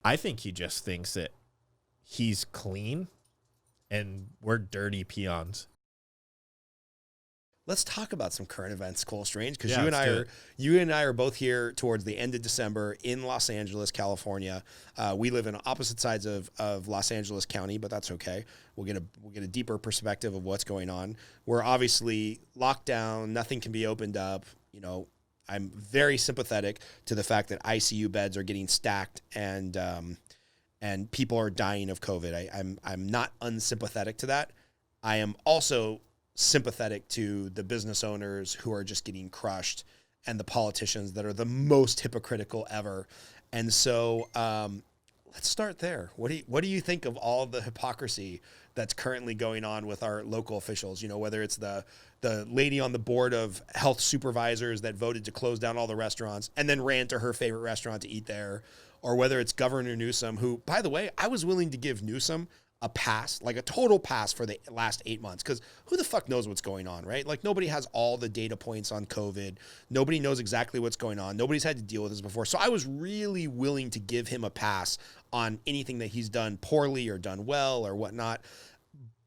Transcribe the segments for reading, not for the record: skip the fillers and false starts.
I think he just thinks that he's clean and we're dirty peons. Let's talk about some current events, Cole Strange, because Yeah, you and I are both here towards the end of December in Los Angeles, California. We live in opposite sides of Los Angeles County, but that's okay. We'll get a deeper perspective of what's going on. We're obviously locked down. Nothing can be opened up. You know, I'm very sympathetic to the fact that ICU beds are getting stacked and people are dying of COVID. I'm not unsympathetic to that. I am also sympathetic to the business owners who are just getting crushed and the politicians that are the most hypocritical ever. And so let's start there. What do you think of all the hypocrisy that's currently going on with our local officials? You know, whether it's the lady on the board of health supervisors that voted to close down all the restaurants and then ran to her favorite restaurant to eat there, or whether it's Governor Newsom, who, by the way, I was willing to give Newsom a pass, like a total pass for the last 8 months, because who the fuck knows what's going on, right? Like, nobody has all the data points on COVID. Nobody knows exactly what's going on. Nobody's had to deal with this before. So I was really willing to give him a pass on anything that he's done poorly or done well or whatnot.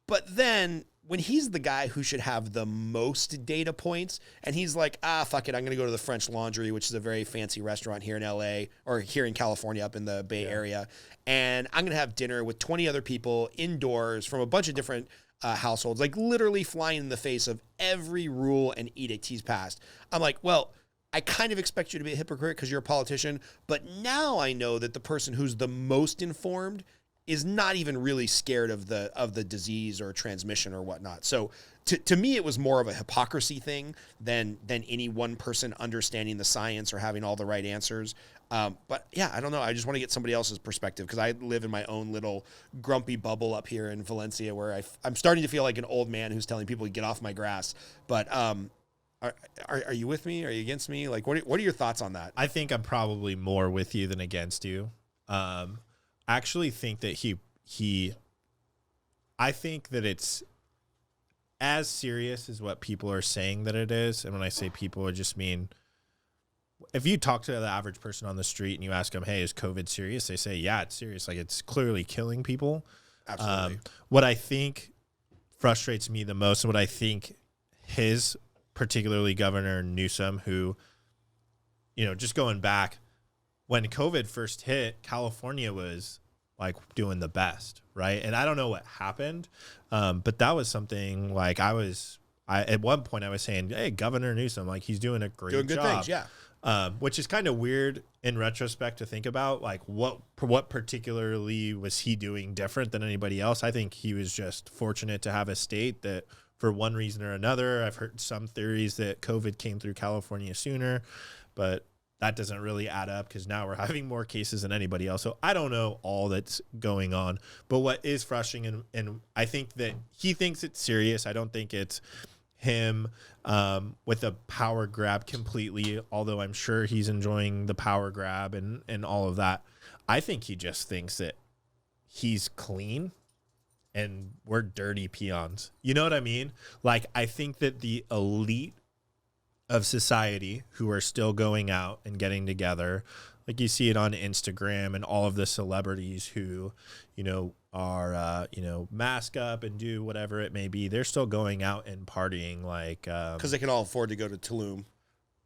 But then when he's the guy who should have the most data points and he's like, fuck it, I'm going to go to the French Laundry, which is a very fancy restaurant here in LA or here in California up in the Bay Area. And I'm going to have dinner with 20 other people indoors from a bunch of different households, like literally flying in the face of every rule and edict he's passed. I'm like, well, I kind of expect you to be a hypocrite because you're a politician, but now I know that the person who's the most informed is not even really scared of the disease or transmission or whatnot. So to me, it was more of a hypocrisy thing than any one person understanding the science or having all the right answers. But yeah, I don't know. I just want to get somebody else's perspective because I live in my own little grumpy bubble up here in Valencia where I'm starting to feel like an old man who's telling people to get off my grass. But are you with me? Are you against me? Like, what are your thoughts on that? I think I'm probably more with you than against you. I actually think that I think that it's as serious as what people are saying that it is. And when I say people, I just mean, if you talk to the average person on the street and you ask them, hey, is COVID serious? They say, yeah, it's serious. Like, it's clearly killing people. Absolutely. What I think frustrates me the most, and what I think his, particularly Governor Newsom, who, you know, just going back, when COVID first hit, California was like doing the best, right? And I don't know what happened, but that was something like at one point I was saying, hey, Governor Newsom, like, he's doing a great job. Doing good things, yeah. Which is kind of weird in retrospect to think about, like, what particularly was he doing different than anybody else? I think he was just fortunate to have a state that, for one reason or another, I've heard some theories that COVID came through California sooner, but that doesn't really add up because now we're having more cases than anybody else. So I don't know all that's going on. But what is frustrating, and I think that he thinks it's serious. I don't think it's him with a power grab completely, although I'm sure he's enjoying the power grab and all of that. I think he just thinks that he's clean and we're dirty peons. You know what I mean? Like, I think that the elite of society who are still going out and getting together, like you see it on Instagram and all of the celebrities who, you know, are, mask up and do whatever it may be. They're still going out and partying, like, because they can all afford to go to Tulum.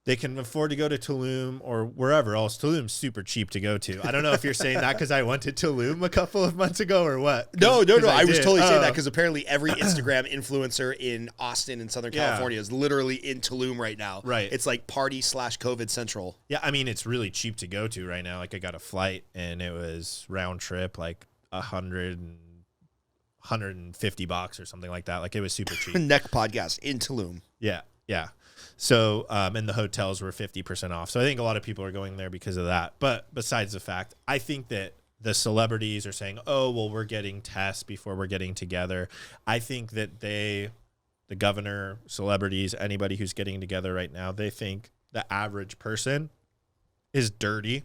They can afford to go to Tulum or wherever else. Tulum's super cheap to go to. I don't know if you're saying that because I went to Tulum a couple of months ago or what. No. I was totally saying that because apparently every Instagram influencer in Austin and Southern California is literally in Tulum right now. Right. It's like party/COVID central. Yeah, I mean, it's really cheap to go to right now. Like, I got a flight and it was round trip, like $150 or something like that. Like, it was super cheap. Neck podcast in Tulum. Yeah. So, and the hotels were 50% off. So I think a lot of people are going there because of that. But besides the fact, I think that the celebrities are saying, oh, well, we're getting tests before we're getting together. I think that the governor, celebrities, anybody who's getting together right now, they think the average person is dirty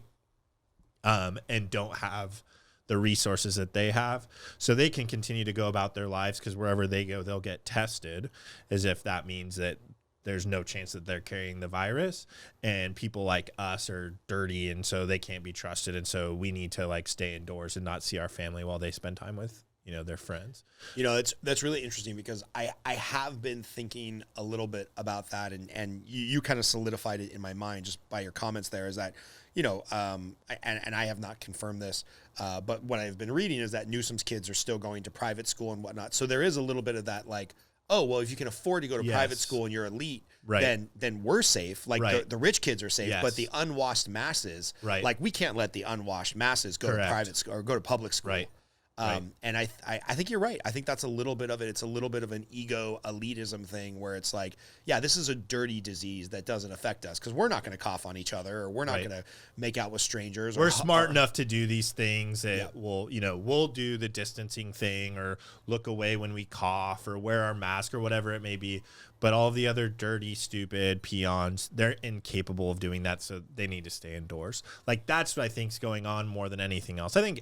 and don't have the resources that they have. So they can continue to go about their lives because wherever they go, they'll get tested, as if that means that there's no chance that they're carrying the virus, and people like us are dirty, and so they can't be trusted, and so we need to like stay indoors and not see our family while they spend time with, you know, their friends. You know, that's really interesting, because I have been thinking a little bit about that, and you kind of solidified it in my mind just by your comments there, is that, you know, and I have not confirmed this, but what I've been reading is that Newsom's kids are still going to private school and whatnot. So there is a little bit of that, like, oh, well, if you can afford to go to private school and you're elite, then we're safe. Like the rich kids are safe, but the unwashed masses, like we can't let the unwashed masses go to private school or go to public school. And I think you're right. I think that's a little bit of it. It's a little bit of an ego elitism thing where it's like, yeah, this is a dirty disease that doesn't affect us because we're not going to cough on each other, or we're not going to make out with strangers. We're smart enough to do these things that we'll do the distancing thing, or look away when we cough, or wear our mask, or whatever it may be. But all the other dirty, stupid peons, they're incapable of doing that, so they need to stay indoors. Like, that's what I think is going on more than anything else. I think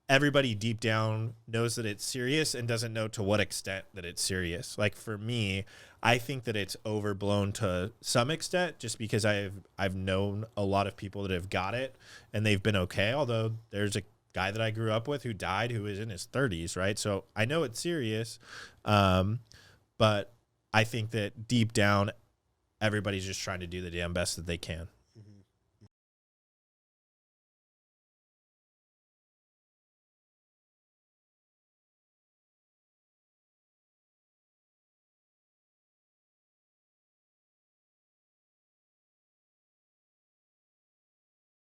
everybody deep down knows that it's serious and doesn't know to what extent that it's serious. Like, for me, I think that it's overblown to some extent, just because I've known a lot of people that have got it and they've been okay. Although there's a guy that I grew up with who died, who was in his 30s, right? So I know it's serious, but I think that deep down, everybody's just trying to do the damn best that they can.